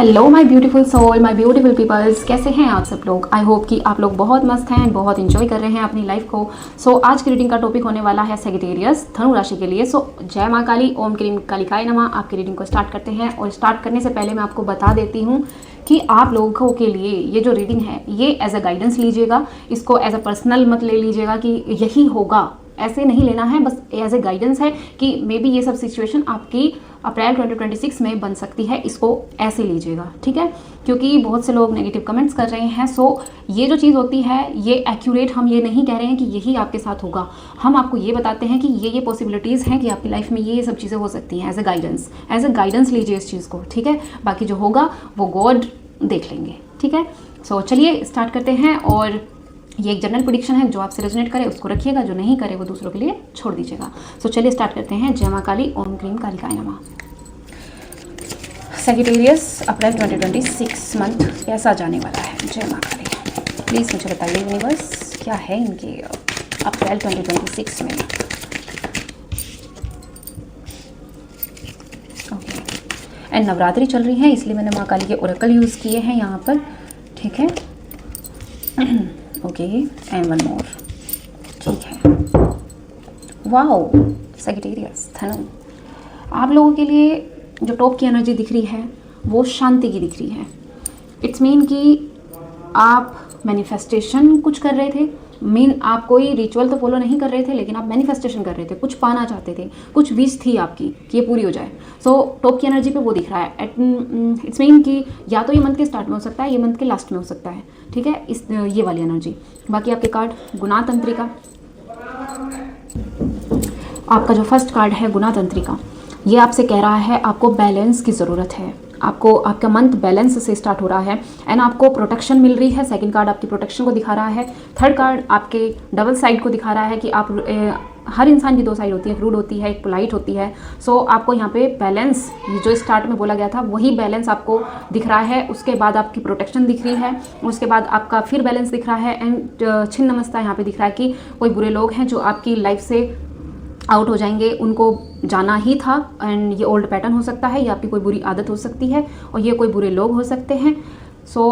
Hello my beautiful soul, my beautiful peoples, कैसे हैं आप सब लोग। आई होप कि आप लोग बहुत मस्त हैं, बहुत इंजॉय कर रहे हैं अपनी लाइफ को। आज की रीडिंग का टॉपिक होने वाला है सेजिटेरियस, धनु राशि के लिए। जय माँ काली, ओम क्रीम कालिकाय नमः। आपकी रीडिंग को स्टार्ट करते हैं और स्टार्ट करने से पहले मैं आपको बता देती हूँ कि आप लोगों के लिए ये जो रीडिंग है ये एज अ गाइडेंस लीजिएगा, इसको एज अ पर्सनल मत ले लीजिएगा कि यही होगा, ऐसे नहीं लेना है। बस एज ए गाइडेंस है कि मे बी ये सब सिचुएशन आपकी अप्रैल 2026 में बन सकती है, इसको ऐसे लीजिएगा, ठीक है। क्योंकि बहुत से लोग नेगेटिव कमेंट्स कर रहे हैं। ये जो चीज़ होती है ये एक्यूरेट हम ये नहीं कह रहे हैं कि यही आपके साथ होगा। हम आपको ये बताते हैं कि ये पॉसिबिलिटीज़ हैं कि आपकी लाइफ में ये सब चीज़ें हो सकती हैं। एज ए गाइडेंस लीजिए इस चीज़ को, ठीक है। बाकी जो होगा वो गॉड देख लेंगे, ठीक है। चलिए स्टार्ट करते हैं। और ये एक जनरल प्रेडिक्शन है, जो आपसे रेजोनेट करे उसको रखिएगा, जो नहीं करे वो दूसरों के लिए छोड़ दीजिएगा। चलिए स्टार्ट करते हैं। जय माँ काली, ओम क्रीम कालिकाय नमः। सेजिटेरियस अप्रैल 2026 मंथ कैसा जाने वाला है। जय माँ काली, प्लीज़ मुझे बताइए यूनिवर्स क्या है इनके अप्रैल 2026 में। ओके, एंड नवरात्रि चल रही है इसलिए मैंने माँ काली के ओरेकल यूज़ किए हैं यहाँ पर, ठीक है। ओके, एंड वन मोर, ठीक है। वाओ, सेजिटेरियस धनु, आप लोगों के लिए जो टॉप की एनर्जी दिख रही है वो शांति की दिख रही है। इट्स मीन कि आप मैनिफेस्टेशन कुछ कर रहे थे। आप कोई रिचुअल तो फॉलो नहीं कर रहे थे, लेकिन आप मैनिफेस्टेशन कर रहे थे, कुछ पाना चाहते थे, कुछ विश थी आपकी कि ये पूरी हो जाए। टॉप की एनर्जी पे वो दिख रहा है। इट्स मीन कि या तो ये मंथ के स्टार्ट में हो सकता है, ये मंथ के लास्ट में हो सकता है, ठीक है। ये वाली एनर्जी। बाकी आपके कार्ड गुना तंत्रिका, आपका जो फर्स्ट कार्ड है गुना तंत्रिका, ये आपसे कह रहा है आपको बैलेंस की ज़रूरत है। आपका मंथ बैलेंस से स्टार्ट हो रहा है एंड आपको प्रोटेक्शन मिल रही है। सेकंड कार्ड आपकी प्रोटेक्शन को दिखा रहा है। थर्ड कार्ड आपके डबल साइड को दिखा रहा है कि आप हर इंसान की दो साइड होती है, एक रूड होती है, एक पोलाइट होती है। आपको यहाँ पे बैलेंस, जो स्टार्ट में बोला गया था वही बैलेंस आपको दिख रहा है। उसके बाद आपकी प्रोटेक्शन दिख रही है, उसके बाद आपका फिर बैलेंस दिख रहा है एंड छिन्न नमस्ता यहाँ पे दिख रहा है कि कोई बुरे लोग हैं जो आपकी लाइफ से आउट हो जाएंगे, उनको जाना ही था। एंड ये ओल्ड पैटर्न हो सकता है, ये आपकी कोई बुरी आदत हो सकती है और ये कोई बुरे लोग हो सकते हैं।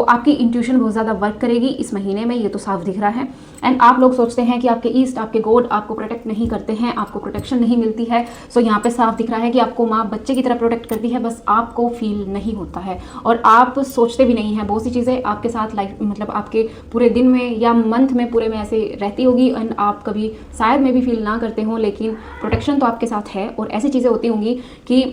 आपकी इंट्यूशन बहुत ज़्यादा वर्क करेगी इस महीने में, ये तो साफ दिख रहा है। एंड आप लोग सोचते हैं कि आपके ईस्ट, आपके गॉड आपको प्रोटेक्ट नहीं करते हैं, आपको प्रोटेक्शन नहीं मिलती है। यहाँ पे साफ दिख रहा है कि आपको माँ बच्चे की तरह प्रोटेक्ट करती है, बस आपको फील नहीं होता है और आप सोचते भी नहीं हैं। बहुत सी चीज़ें आपके साथ लाइफ मतलब आपके पूरे दिन में या मंथ में पूरे में ऐसे रहती होगी एंड आप कभी शायद में भी फील ना करते हो, लेकिन प्रोटेक्शन तो आपके साथ है। और ऐसी चीज़ें होती होंगी कि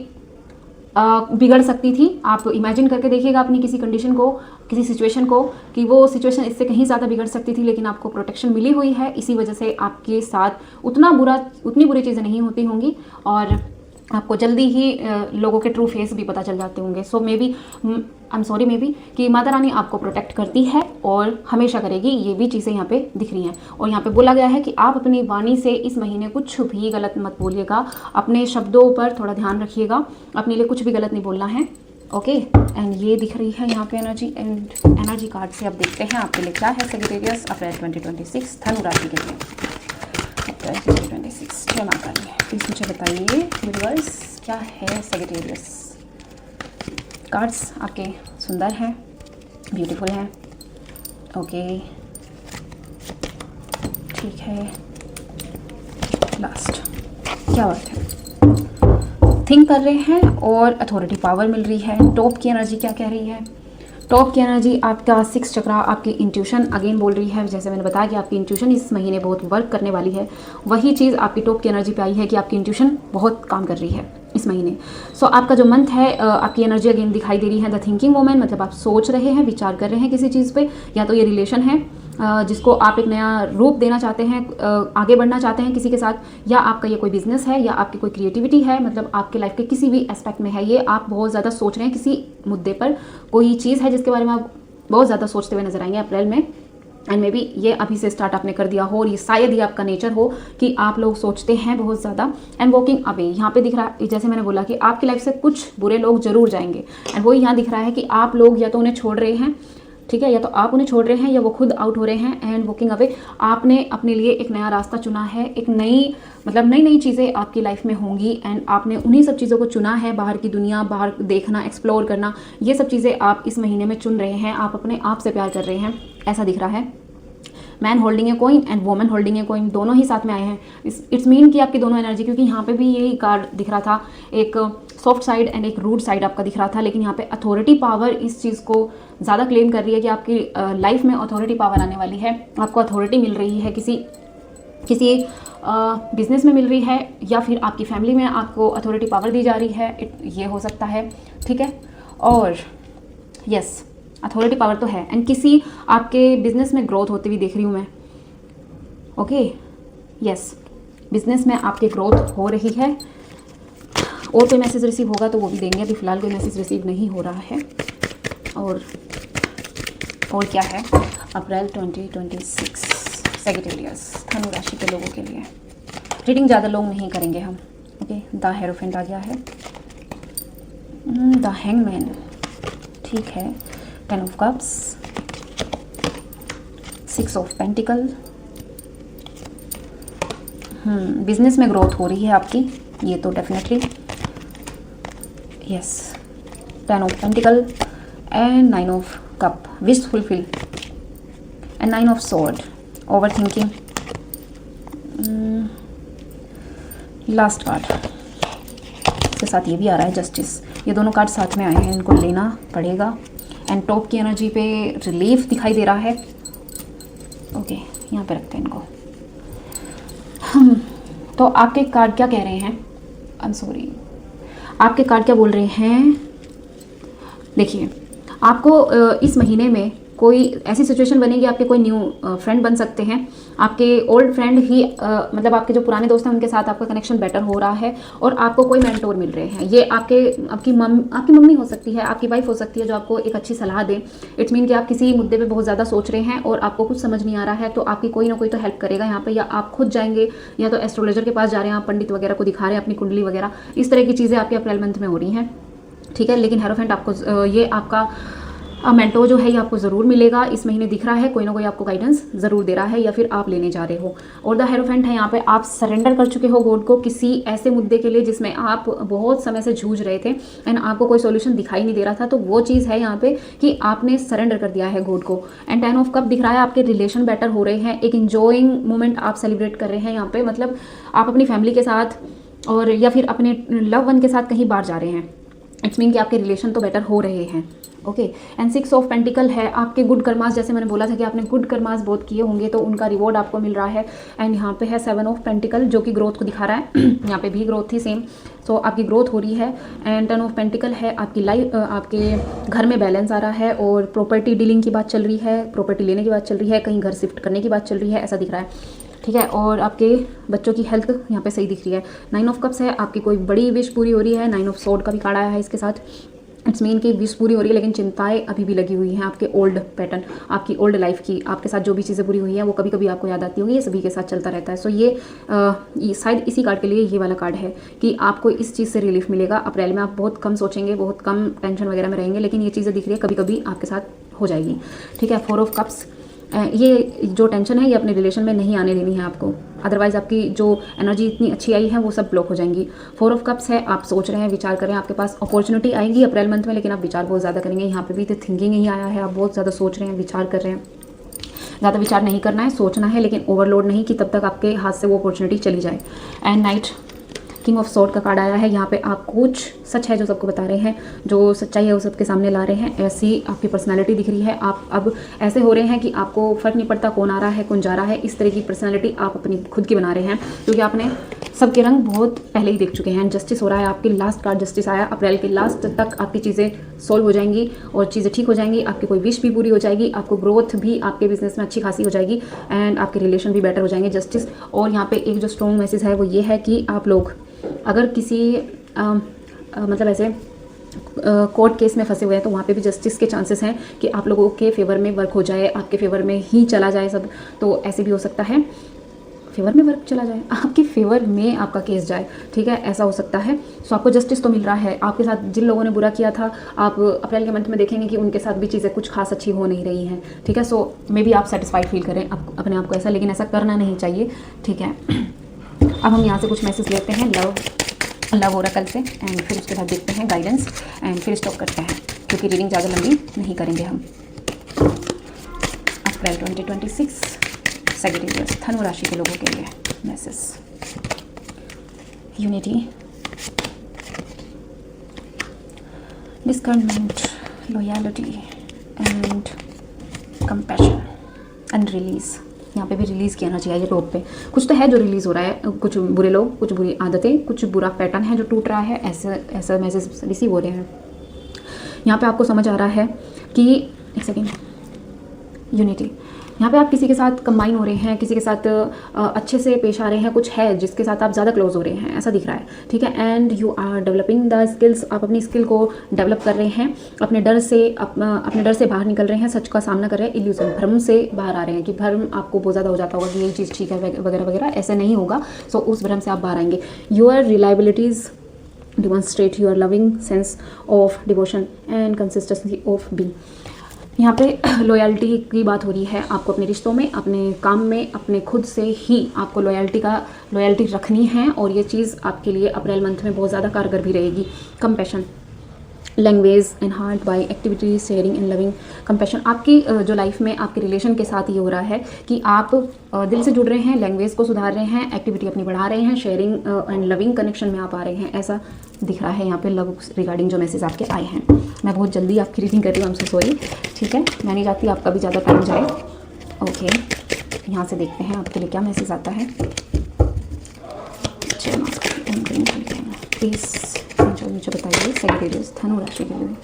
बिगड़ सकती थी। आप इमेजिन करके देखिएगा अपनी किसी कंडीशन को, किसी सिचुएशन को, कि वो सिचुएशन इससे कहीं ज़्यादा बिगड़ सकती थी, लेकिन आपको प्रोटेक्शन मिली हुई है। इसी वजह से आपके साथ उतनी बुरी चीज़ें नहीं होती होंगी और आपको जल्दी ही लोगों के ट्रू फेस भी पता चल जाते होंगे। मे बी कि माता रानी आपको प्रोटेक्ट करती है और हमेशा करेगी। ये भी चीज़ें यहाँ पे दिख रही हैं। और यहाँ पे बोला गया है कि आप अपनी वाणी से इस महीने कुछ भी गलत मत बोलिएगा, अपने शब्दों पर थोड़ा ध्यान रखिएगा, अपने लिए कुछ भी गलत नहीं बोलना है। ओके, एंड ये दिख रही है यहाँ पे एनर्जी। एंड एनर्जी कार्ड से अब देखते हैं आपके लिए क्या है सेजिटेरियस अप्रैल 2026 धनु राशि के लिए। अप्रैल 2026 जय माता दी, प्लीज़ मुझे बताइए यूनिवर्स क्या है सेजिटेरियस। कार्ड्स आपके सुंदर हैं, ब्यूटीफुल हैं। ओके, ठीक है। लास्ट क्या बात है, थिंक कर रहे हैं और अथॉरिटी पावर मिल रही है। टॉप की एनर्जी क्या कह रही है। टॉप की एनर्जी आपका 6 चक्रा, आपकी इंट्यूशन अगेन बोल रही है। जैसे मैंने बताया कि आपकी इंट्यूशन इस महीने बहुत वर्क करने वाली है, वही चीज़ आपकी टॉप की एनर्जी पे आई है कि आपकी इंट्यूशन बहुत काम कर रही है इस महीने। आपका जो मंथ है, आपकी एनर्जी अगेन दिखाई दे रही है द थिंकिंग वोमेन, मतलब आप सोच रहे हैं, विचार कर रहे हैं किसी चीज़ पे, या तो ये रिलेशन है जिसको आप एक नया रूप देना चाहते हैं, आगे बढ़ना चाहते हैं किसी के साथ, या आपका ये कोई बिजनेस है, या आपकी कोई क्रिएटिविटी है, मतलब आपके लाइफ के किसी भी एस्पेक्ट में है ये। आप बहुत ज़्यादा सोच रहे हैं किसी मुद्दे पर, कोई चीज़ है जिसके बारे में आप बहुत ज़्यादा सोचते हुए नजर आएंगे अप्रैल में। एंड मे बी ये अभी से स्टार्ट आपने कर दिया हो और ये शायद ही आपका नेचर हो कि आप लोग सोचते हैं बहुत ज़्यादा। एंड वॉकिंग अवे यहाँ पे दिख रहा है, जैसे मैंने बोला कि आपकी लाइफ से कुछ बुरे लोग जरूर जाएंगे। एंड वो यहाँ दिख रहा है कि आप लोग या तो उन्हें छोड़ रहे हैं ठीक है, या तो आप उन्हें छोड़ रहे हैं या वो खुद आउट हो रहे हैं एंड वॉकिंग अवे। आपने अपने लिए एक नया रास्ता चुना है, एक नई मतलब नई नई चीज़ें आपकी लाइफ में होंगी एंड आपने उन्हीं सब चीज़ों को चुना है। बाहर की दुनिया, बाहर देखना, एक्सप्लोर करना, ये सब चीज़ें आप इस महीने में चुन रहे हैं। आप अपने आप से प्यार कर रहे हैं, ऐसा दिख रहा है। Man holding a coin and woman holding a coin, दोनों ही साथ में आए हैं। इट्स मीन कि आपकी दोनों एनर्जी, क्योंकि यहाँ पे भी यही कार्ड दिख रहा था, एक सॉफ्ट साइड एंड एक रूड साइड आपका दिख रहा था, लेकिन यहाँ पे अथॉरिटी पावर इस चीज़ को ज़्यादा क्लेम कर रही है कि आपकी लाइफ में अथॉरिटी पावर आने वाली है। आपको अथॉरिटी मिल रही है, किसी बिजनेस में मिल रही है, या फिर आपकी फैमिली में आपको अथॉरिटी पावर दी जा रही है, ये हो सकता है। ठीक है, और यस अथॉरिटी पावर तो है एंड किसी आपके बिजनेस में ग्रोथ होती हुई देख रही हूँ मैं। ओके, यस, बिजनेस में आपके ग्रोथ हो रही है। और कोई मैसेज रिसीव होगा तो वो भी देंगे, अभी फिलहाल कोई मैसेज रिसीव नहीं हो रहा है। और क्या है अप्रैल 2026 सेजिटेरियस धनु राशि के लोगों के लिए। रीडिंग ज़्यादा लोग नहीं करेंगे हम। ओके, द हेरोफेंट आ गया है, द हैंगमैन, ठीक है, 10 of cups, 6 of pentacle. Business में ग्रोथ हो रही है आपकी, ये तो definitely, yes, 10 of pentacle and 9 of cup, wish fulfil and 9 of sword, over thinking. Last card इसके साथ ये भी आ रहा है, जस्टिस। ये दोनों कार्ड साथ में आए हैं, इनको लेना पड़ेगा। एंड टॉप की एनर्जी पे रिलीफ दिखाई दे रहा है। ओके, यहाँ पे रखते हैं इनको। तो आपके कार्ड क्या कह रहे हैं, आई एम सॉरी, आपके कार्ड क्या बोल रहे हैं? देखिए, आपको इस महीने में कोई ऐसी सिचुएशन बनेगी, आपके कोई न्यू फ्रेंड बन सकते हैं। आपके ओल्ड फ्रेंड ही मतलब आपके जो पुराने दोस्त हैं उनके साथ आपका कनेक्शन बेटर हो रहा है और आपको कोई मेंटोर मिल रहे हैं। ये आपकी मम्मी हो सकती है, आपकी वाइफ हो सकती है, जो आपको एक अच्छी सलाह दे। इट्स मीन कि आप किसी मुद्दे पे बहुत ज़्यादा सोच रहे हैं और आपको कुछ समझ नहीं आ रहा है, तो आपकी कोई ना कोई तो हेल्प करेगा यहाँ पे, या आप खुद जाएंगे या तो एस्ट्रोलॉजर के पास जा रहे हैं, आप पंडित वगैरह को दिखा रहे हैं अपनी कुंडली वगैरह। इस तरह की चीज़ें आपके अप्रैल मंथ में हो रही हैं। ठीक है, लेकिन हेरोफेंट आपको ये आपका मेंटोर जो है ये आपको ज़रूर मिलेगा इस महीने, दिख रहा है। कोई ना कोई आपको गाइडेंस ज़रूर दे रहा है या फिर आप लेने जा रहे हो। और द हेरोफेंट है यहाँ पे, आप सरेंडर कर चुके हो गॉड को किसी ऐसे मुद्दे के लिए जिसमें आप बहुत समय से जूझ रहे थे एंड आपको कोई सॉल्यूशन दिखाई नहीं दे रहा था। तो वो चीज़ है यहाँ पे कि आपने सरेंडर कर दिया है गॉड को। एंड 10 ऑफ कप दिख रहा है, आपके रिलेशन बेटर हो रहे हैं, एक इंजॉइंग मोमेंट आप सेलिब्रेट कर रहे हैं यहाँ पे। मतलब आप अपनी फैमिली के साथ और या फिर अपने लव वन के साथ कहीं बाहर जा रहे हैं। इट्स मीन कि आपके रिलेशन तो बेटर हो रहे हैं। ओके, एंड 6 ऑफ पेंटिकल है, आपके गुड कर्मास, जैसे मैंने बोला था कि आपने गुड कर्मास बहुत किए होंगे तो उनका रिवॉर्ड आपको मिल रहा है। एंड यहाँ पे है 7 ऑफ पेंटिकल जो कि ग्रोथ को दिखा रहा है। यहाँ पे भी ग्रोथ थी सेम, सो आपकी ग्रोथ हो रही है। एंड 10 ऑफ पेंटिकल है, आपकी लाइफ, आपके घर में बैलेंस आ रहा है और प्रॉपर्टी डीलिंग की बात चल रही है, प्रॉपर्टी लेने की बात चल रही है, कहीं घर शिफ्ट करने की बात चल रही है, ऐसा दिख रहा है। ठीक है, और आपके बच्चों की हेल्थ यहाँ पे सही दिख रही है। 9 ऑफ कप्स है, आपकी कोई बड़ी विश पूरी हो रही है। 9 ऑफ स्वॉर्ड का भी कार्ड आया है इसके साथ। इट्स मीन कि विश पूरी हो रही है, लेकिन चिंताएं अभी भी लगी हुई हैं आपके ओल्ड पैटर्न, आपकी ओल्ड लाइफ की। आपके साथ जो भी चीज़ें पूरी हुई हैं वो कभी कभी आपको याद आती होंगी, ये सभी के साथ चलता रहता है। सो ये शायद इसी कार्ड के लिए ये वाला कार्ड है कि आपको इस चीज़ से रिलीफ मिलेगा। अप्रैल में आप बहुत कम सोचेंगे, बहुत कम टेंशन वगैरह में रहेंगे, लेकिन ये चीज़ें दिख रही है कभी कभी आपके साथ हो जाएगी। ठीक है, 4 ऑफ कप्स, ये जो टेंशन है ये अपने रिलेशन में नहीं आने देनी है आपको, अदरवाइज आपकी जो एनर्जी इतनी अच्छी आई है वो सब ब्लॉक हो जाएंगी। 4 ऑफ कप्स है, आप सोच रहे हैं, विचार कर रहे हैं, आपके पास अपॉर्चुनिटी आएगी अप्रैल मंथ में, लेकिन आप विचार बहुत ज़्यादा करेंगे। यहाँ पे भी तो थिंकिंग ही आया है, आप बहुत ज़्यादा सोच रहे हैं, विचार कर रहे हैं। ज़्यादा विचार नहीं करना है, सोचना है, लेकिन ओवरलोड नहीं कि तब तक आपके हाथ से वो अपॉर्चुनिटी चली जाए। And night, king of sword का कार्ड आया है। यहाँ पे आप कुछ सच है जो सबको बता रहे हैं, जो सच्चाई है वो सबके सामने ला रहे हैं। ऐसी आपकी पर्सनालिटी दिख रही है, आप अब ऐसे हो रहे हैं कि आपको फ़र्क नहीं पड़ता कौन आ रहा है कौन जा रहा है। इस तरह की पर्सनालिटी आप अपनी खुद की बना रहे हैं, क्योंकि आपने सबके रंग बहुत पहले ही देख चुके हैं। जस्टिस हो रहा है, आपकी लास्ट कार्ड जस्टिस आया। अप्रैल के लास्ट तक आपकी चीज़ें सॉल्व हो जाएंगी और चीज़ें ठीक हो जाएंगी, आपकी कोई विश भी पूरी हो जाएगी, आपको ग्रोथ भी आपके बिजनेस में अच्छी खासी हो जाएगी एंड आपके रिलेशन भी बेटर हो जाएंगे। जस्टिस। और यहाँ पे एक जो स्ट्रॉन्ग मैसेज है वो ये है कि आप लोग अगर किसी मतलब ऐसे कोर्ट केस में फंसे हुए हैं तो वहाँ पे भी जस्टिस के चांसेस हैं कि आप लोगों के फेवर में वर्क हो जाए, आपके फेवर में ही चला जाए सब, तो ऐसे भी हो सकता है। फेवर में वर्क चला जाए, आपके फेवर में आपका केस जाए, ठीक है, ऐसा हो सकता है। सो आपको जस्टिस तो मिल रहा है। आपके साथ जिन लोगों ने बुरा किया था, आप अप्रैल के मंथ में देखेंगे कि उनके साथ भी चीज़ें कुछ खास अच्छी हो नहीं रही हैं, ठीक है। सो मे बी आप सेटिस्फाइड फील करें अपने आप को ऐसा, लेकिन ऐसा करना नहीं चाहिए, ठीक है। अब हम यहाँ से कुछ मैसेज लेते हैं लव ओरेकल से, एंड फिर उसके बाद देखते हैं गाइडेंस, एंड फिर स्टॉप करते हैं, क्योंकि रीडिंग ज़्यादा लंबी नहीं करेंगे हम। अप्रैल 2026 सैजिटेरियस धनु राशि के लोगों के लिए message. Unity, discernment, loyalty and compassion and release. यहाँ पे भी रिलीज़ किया ना चाहिए टॉप पे। कुछ तो है जो रिलीज़ हो रहा है, कुछ बुरे लोग, कुछ बुरी आदतें, कुछ बुरा पैटर्न है जो टूट रहा है, ऐसा मैसेज रिसीव हो रहे हैं। यहाँ पे आपको समझ आ रहा है कि एक सेकेंड, यूनिटी, यहाँ पे आप किसी के साथ कंबाइन हो रहे हैं, किसी के साथ अच्छे से पेश आ रहे हैं, कुछ है जिसके साथ आप ज़्यादा क्लोज हो रहे हैं, ऐसा दिख रहा है, ठीक है। And you are developing the skills, आप अपनी स्किल को डेवलप कर रहे हैं, अपने डर से बाहर निकल रहे हैं, सच का सामना कर रहे हैं, इल्यूजन, भ्रम से बाहर आ रहे हैं कि भ्रम आपको बहुत ज़्यादा हो जाता होगा कि यही चीज़ ठीक है वगैरह वगैरह, ऐसे नहीं होगा। सो उस भ्रम से आप बाहर आएंगे। Your reliabilities demonstrate your loving sense of devotion and consistency of being। यहाँ पे लॉयल्टी की बात हो रही है। आपको अपने रिश्तों में, अपने काम में, अपने खुद से ही आपको लॉयल्टी रखनी है, और ये चीज़ आपके लिए अप्रैल मंथ में बहुत ज़्यादा कारगर भी रहेगी। Compassion, language in heart by activities sharing and loving. Compassion, आपकी जो लाइफ में आपके रिलेशन के साथ ये हो रहा है कि आप दिल से जुड़ रहे हैं, लैंग्वेज को सुधार रहे हैं, एक्टिविटी अपनी बढ़ा रहे हैं, शेयरिंग एंड लविंग कनेक्शन में आप आ रहे हैं, ऐसा दिख रहा है यहाँ पे लव रिगार्डिंग जो मैसेज आपके आए हैं। मैं बहुत जल्दी आपकी रीडिंग कर रही हूँ, हमसे सॉरी, ठीक है। मैं नहीं चाहती आपका भी ज़्यादा टाइम जाए। ओके, यहाँ से देखते हैं आपके लिए क्या मैसेज आता है। प्लीज़ मुझे बताइए सैजिटेरियस धनु राशि के लिए।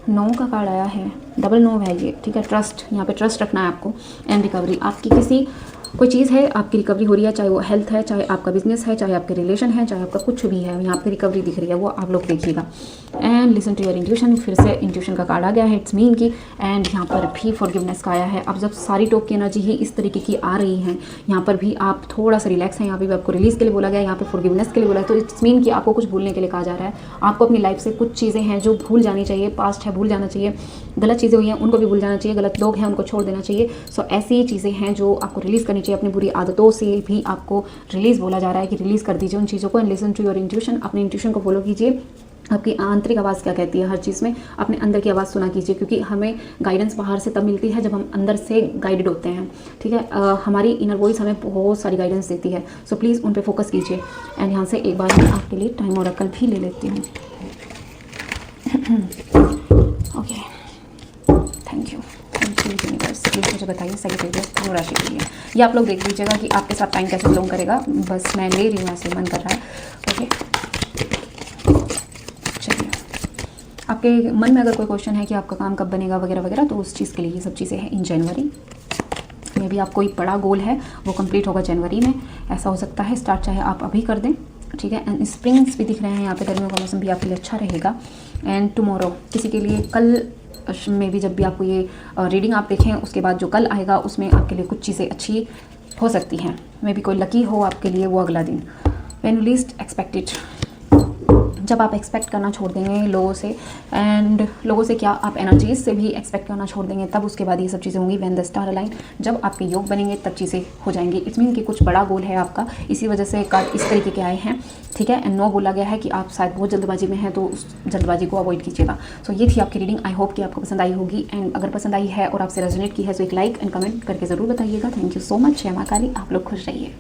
9 का कार्ड आया है, डबल 9 है ये, ठीक है। ट्रस्ट, यहाँ पे ट्रस्ट रखना है आपको, एंड रिकवरी। आपकी किसी कोई चीज़ है, आपकी रिकवरी हो रही है, चाहे वो हेल्थ है, चाहे आपका बिजनेस है, चाहे आपके रिलेशन है, चाहे आपका कुछ भी है, यहाँ पे रिकवरी दिख रही है, वो आप लोग देखिएगा। And listen to your intuition, फिर से इंट्यूशन का कार्ड आ गया है, इट्स मीन की। एंड यहाँ पर भी फॉरगिवनेस का आया है। अब जब सारी टॉप की एनर्जी ही इस तरीके की आ रही है, यहाँ पर भी आप थोड़ा सा रिलैक्स हैं। यहाँ पे भी आपको रिलीज़ के लिए बोला गया, यहाँ पे फॉरगिवनेस के लिए बोला है, तो इट्स मीन कि आपको कुछ भूलने के लिए कहा जा रहा है। आपको अपनी लाइफ से कुछ चीज़ें हैं जो भूल जानी चाहिए, पास्ट है भूल जाना चाहिए, गलत चीज़ें हुई हैं उनको भी भूल जाना चाहिए, गलत लोग हैं उनको छोड़ देना चाहिए। सो ऐसी चीज़ें हैं जो आपको रिलीज़ करनी चाहिए। अपनी बुरी आदतों से भी आपको रिलीज़ बोला जा रहा है कि रिलीज़ कर दीजिए उन चीज़ों को। And listen to your intuition, अपने इंट्यूशन को फॉलो कीजिए। आपकी आंतरिक आवाज़ क्या कहती है, हर चीज़ में अपने अंदर की आवाज़ सुना कीजिए, क्योंकि हमें गाइडेंस बाहर से तब मिलती है जब हम अंदर से गाइडेड होते हैं, ठीक है। हमारी इनर वॉइस हमें बहुत सारी गाइडेंस देती है, सो प्लीज़ उन पे फोकस कीजिए। एंड यहाँ से एक बार मैं आपके लिए टाइम ओरेकल भी ले लेती हूँ। Okay, thank you universe. Please मुझे बताइए सैजिटेरियस धनु राशि के लिए। ये आप लोग देख लीजिएगा कि आपके साथ टाइम कैसे बिलोंग करेगा, बस मैं ले रही हूँ, ऐसे मन कर रहा है। ओके, चलिए, आपके मन में अगर कोई क्वेश्चन है कि आपका काम कब बनेगा वगैरह वगैरह, तो उस चीज़ के लिए ये सब चीज़ें हैं इन जनवरी में भी। आप कोई बड़ा गोल है वो कंप्लीट होगा जनवरी में, ऐसा हो सकता है। स्टार्ट चाहे आप अभी कर दें, ठीक है। एंड स्प्रिंग्स भी दिख रहे हैं यहाँ पे, गर्मियों का मौसम भी आपके लिए अच्छा रहेगा। एंड टुमारो, किसी के लिए कल में भी जब भी आपको ये रीडिंग आप देखें, उसके बाद जो कल आएगा उसमें आपके लिए कुछ चीज़ें अच्छी हो सकती हैं। मे बी कोई लकी हो आपके लिए वो अगला दिन। व्हेन यू लीस्ट एक्सपेक्टेड, जब आप एक्सपेक्ट करना छोड़ देंगे लोगों से, एंड लोगों से क्या, आप एनर्जीज से भी एक्सपेक्ट करना छोड़ देंगे, तब उसके बाद ये सब चीज़ें होंगी। व्हेन द स्टार अलाइन, जब आपके योग बनेंगे तब चीज़ें हो जाएंगी। इट्स मीन कि कुछ बड़ा गोल है आपका, इसी वजह से कार्ड इस तरीके के आए हैं, ठीक है। एंड 9 बोला गया है कि आप शायद बहुत जल्दबाजी में हैं, तो उस जल्दबाजी को अवॉइड कीजिएगा। सो ये थी आपकी रीडिंग। आई होप कि आपको पसंद आई होगी, एंड अगर पसंद आई है और आपसे रेजोनेट की है तो एक लाइक एंड कमेंट करके ज़रूर बताइएगा। Thank you so much. जय मां काली, आप लोग खुश रहिए।